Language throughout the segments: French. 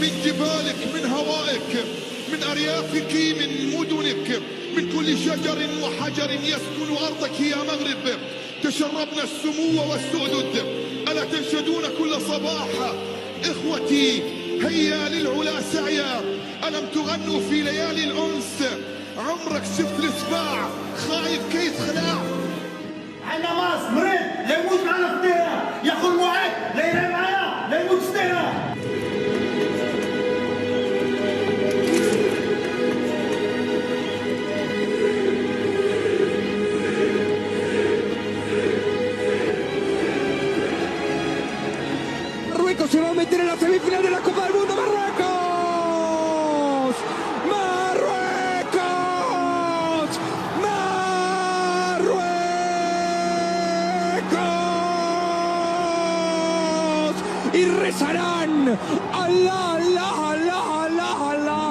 من جبالك، من هوائك، من أريافك، من مدنك، من كل شجر وحجر يسكن أرضك يا مغرب. تشربنا السمو والسؤدد، ألا تنشدون كل صباح إخوتي هيا للعلا سعيا؟ ألم تغنوا في ليالي الأنس؟ عمرك شفت السباع خايف كيف خلاع؟ عندنا ماس مريض لا يموت معنا في الديره، ياخذ المعاد لا ينام معنا لا يموت في الديره. Marruecos se va a meter en la semifinal de la Copa del Mundo. ¡Marruecos! ¡Marruecos! ¡Marruecos! Y rezarán. ¡Alá, alá, alá, alá, alá!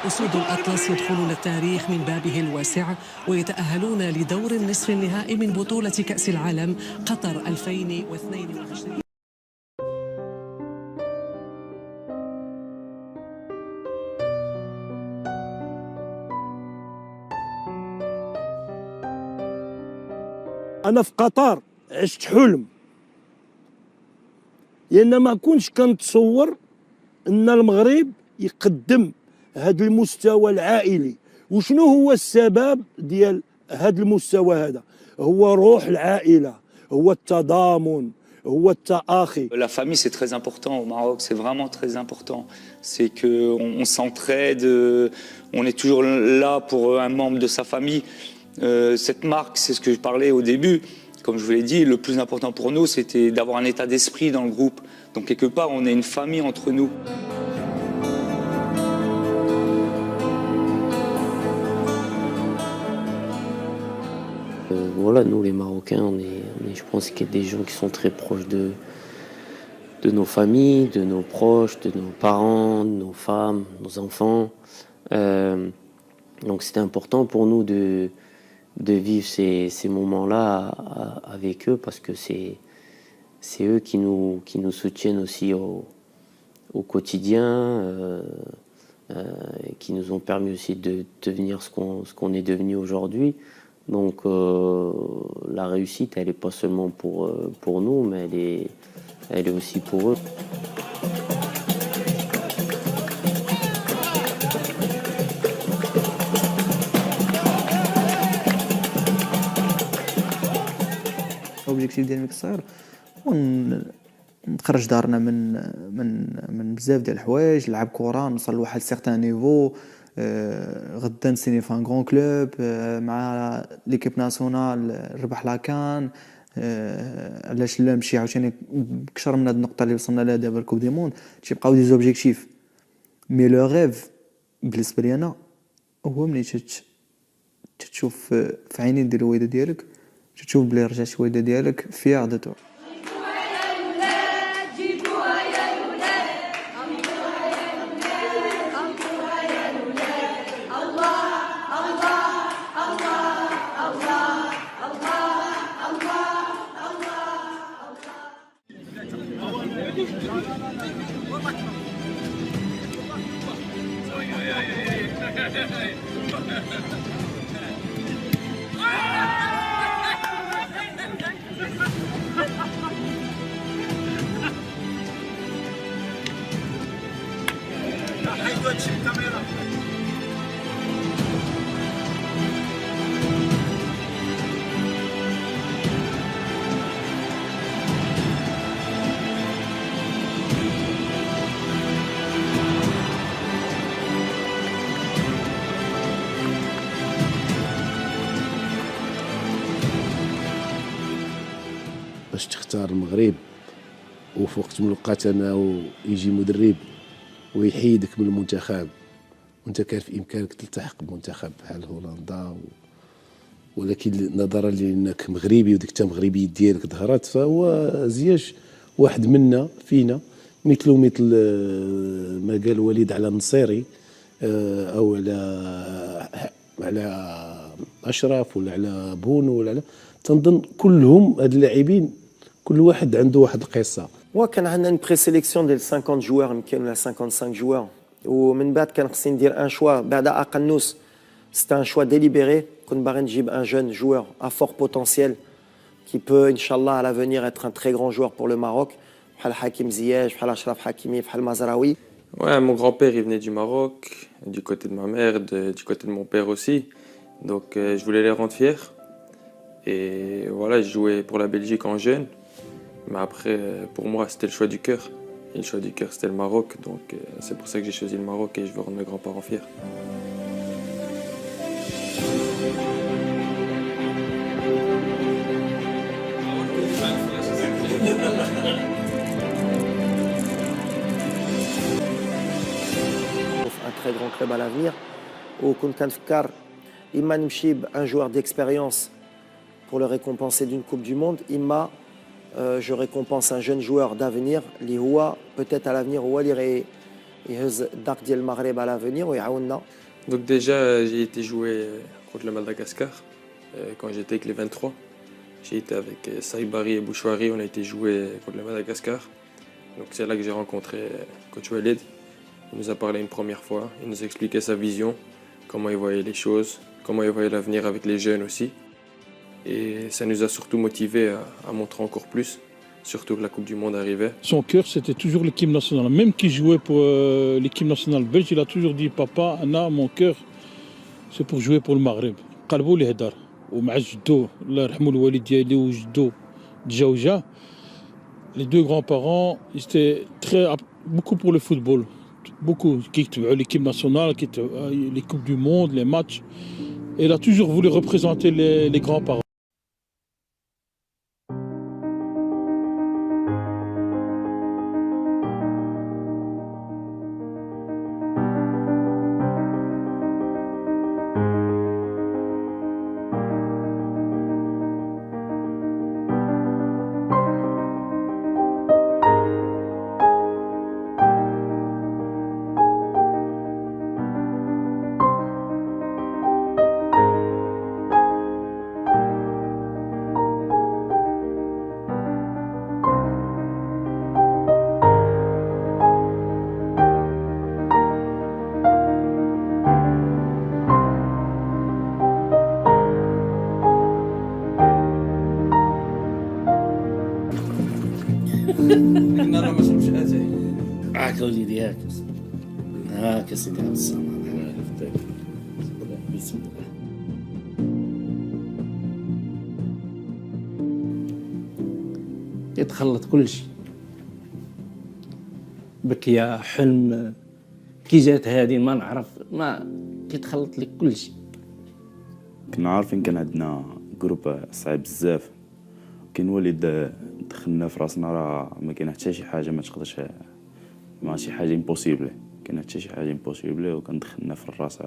أسود الأطلس يدخلون التاريخ من بابه الواسع ويتأهلون لدور النصف النهائي من بطولة كأس العالم قطر 2022. أنا في قطر عشت حلم، لأن ما كنتش كنتصور أن المغرب يقدم هذا المستوى العائلي. وشنو هو السبب ديال هذا المستوى هذا؟ هو روح العائلة، هو التضامن، هو التآخي. La famille c'est très important au Maroc, c'est vraiment très important. C'est qu'on s'entraide, on est toujours là pour un membre de sa famille. Cette marque, c'est ce que je parlais au début. Comme je vous l'ai dit, le plus important pour nous, c'était d'avoir un état d'esprit dans le groupe. Donc quelque part, on est une famille entre nous. Voilà, nous les Marocains, je pense qu'il y a des gens qui sont très proches de nos familles, de nos proches, de nos parents, de nos femmes, nos enfants. Donc c'était important pour nous de vivre ces moments-là avec eux, parce que c'est eux qui nous soutiennent aussi au quotidien, qui nous ont permis aussi de devenir ce qu'on est devenu aujourd'hui. Donc la réussite, elle n'est pas seulement pour nous, mais elle est aussi pour eux. الأوبجيكتيف ديالي قصير نخرج دارنا من بزاف ديال الحوايج، نلعب كره، نوصل لواحد سيغتان نيفو، غدا نسيني في ان غون كلوب مع ليكيب ناسيونال، ربح لاكان، علاش لا نمشي عاوتاني بكثر من هاد النقطه اللي وصلنا لها دابا الكوب دي موند. تيبقاو دي زوبجيكتيف، مي لو ريف بالنسبه لي انا هو ملي تشوف في عينين ديال الوالده ديالك، تشوف بلي رجعتي الوالده ديالك فيغ دو تو. باش تختار المغرب وفي وقت من الاوقات انه يجي مدرب ويحيدك من المنتخب وانت كان في امكانك تلتحق بمنتخب بحال هولندا ولكن نظرا لانك مغربي وديك انت مغربيه ديالك ظهرت، فهو زياش واحد منا فينا مثل ما قال وليد على النصيري او على اشرف ولا على بونو ولا على، تنظن كلهم هاد اللاعبين كل واحد عنده واحد القصه. وكان عندنا une présélection ديال 50 جوار، يمكن ولا 55 جوار، ومن بعد كان خصني ندير ان شوا بعد اقنوس. C'était un choix délibéré. كنت باغي نجيب un jeune joueur à fort potentiel qui peut, Inch'Allah, à l'avenir être un très grand joueur pour le Maroc. بحال حكيم زياش، بحال أشرف حكيمي، بحال مزراوي. Ouais, mon grand-père, il venait du Maroc, du côté de ma mère, du côté de mon père aussi. Donc, je voulais les rendre fiers. Et voilà, je jouais pour la Belgique en jeune. Mais après, pour moi, c'était le choix du cœur. Et le choix du cœur, c'était le Maroc. Donc, c'est pour ça que j'ai choisi le Maroc et je veux rendre mes grands-parents fiers. Un très grand club à l'avenir. وكنت كنفكر إما نمشي بان joueur d'expérience pour le récompenser d'une Coupe du Monde, إما je récompense un jeune joueur d'avenir اللي هو peut-être à l'avenir هو اللي يهز الداق ديال المغرب à l'avenir ويعاوننا. Donc déjà, j'ai été jouer contre le Madagascar quand j'étais avec les 23. J'ai été avec Saïbari et Bouchouari, on a été jouer contre le Madagascar. Donc c'est là que j'ai rencontré coach Walid. Il nous a parlé une première fois, il nous a expliqué sa vision, comment il voyait les choses, comment il voyait l'avenir avec les jeunes aussi. Et ça nous a surtout motivés à montrer encore plus, surtout que la Coupe du Monde arrivait. Son cœur, c'était toujours l'équipe nationale. Même qu'il jouait pour l'équipe nationale belge, il a toujours dit « Papa, Anna, mon cœur, c'est pour jouer pour le Maghreb. » قلبو اللي هدر ومع جدو الله يرحمه الوالد ديالي وجدو دجاوجا. Les deux grands-parents, ils étaient beaucoup pour le football. Beaucoup qui étaient l'équipe nationale, qui étaient les Coupes du Monde, les matchs. Et il a toujours voulu représenter les grands-parents. معك وليدي هاك هاك سيدي عبد الصمد. بسم الله. يتخلط كل شيء، بكيا حلم كي جات هذه ما نعرف، ما كيتخلط لك كل شيء. كنا عارفين كان عندنا جروب صعيب بزاف، كاين وليد دخلنا في راسنا راه ما كاين حتى شي حاجه ما تقدرش، ماشي حاجه امبوسيبل، كاين حتى شي حاجه امبوسيبل، وكان دخلنا في الراس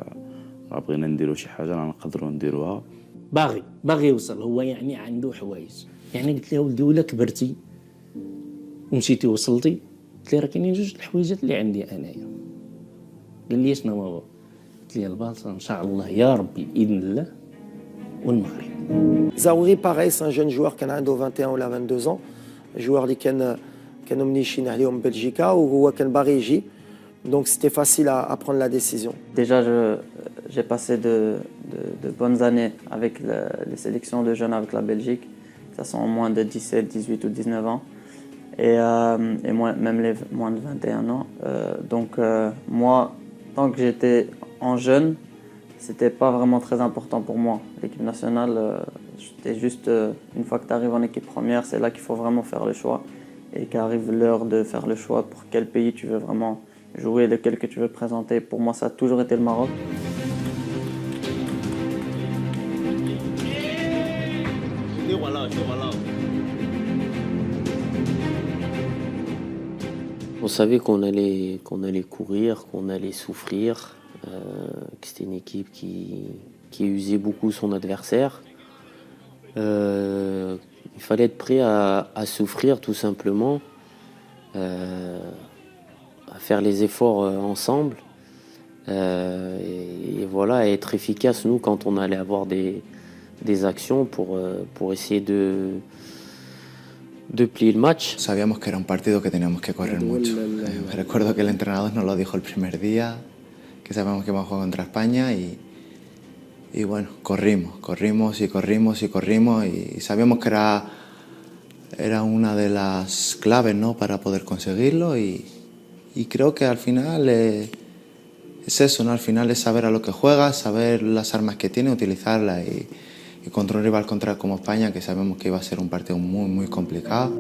راه بغينا نديرو شي حاجه راه نقدروا نديروها. باغي يوصل هو، يعني عنده حوايج، يعني قلت له ولدي ولا كبرتي ومشيتي وصلتي، قلت له راه كاينين جوج الحويجات اللي عندي انايا. قال لي شنو هو؟ قلت له البلاصه ان شاء الله يا ربي باذن الله والمغرب. Zaouri, pareil, c'est un jeune joueur qui a 21 ou 22 ans. Joueur qui est omnichine en Belgique ou qui est barrigi. Donc c'était facile à prendre la décision. Déjà, j'ai passé de bonnes années avec les sélections de jeunes avec la Belgique. Ça sont moins de 17, 18 ou 19 ans. Et moi, même les moins de 21 ans. Donc moi, tant que j'étais en jeune, c'était pas vraiment très important pour moi. L'équipe nationale, c'était juste une fois que tu arrives en équipe première, c'est là qu'il faut vraiment faire le choix. Et qu'arrive l'heure de faire le choix pour quel pays tu veux vraiment jouer, lequel que tu veux présenter. Pour moi, ça a toujours été le Maroc. On savait qu'on allait courir, qu'on allait souffrir, que c'était une équipe qui usait beaucoup son adversaire. Il fallait être prêt à souffrir tout simplement, à faire les efforts ensemble et voilà, et être efficace nous quand on allait avoir des actions pour essayer de plier el match. Sabíamos que era un partido que teníamos que correr mucho. Recuerdo que el entrenador nos lo dijo el primer día, que sabíamos que íbamos a jugar contra España y bueno, corrimos y sabíamos que era una de las claves, ¿no?, para poder conseguirlo y creo que al final es eso, ¿no? Al final es saber a lo que juegas, saber las armas que tiene, utilizarlas y contra un rival como España, que sabemos que iba a ser un partido muy, muy complicado.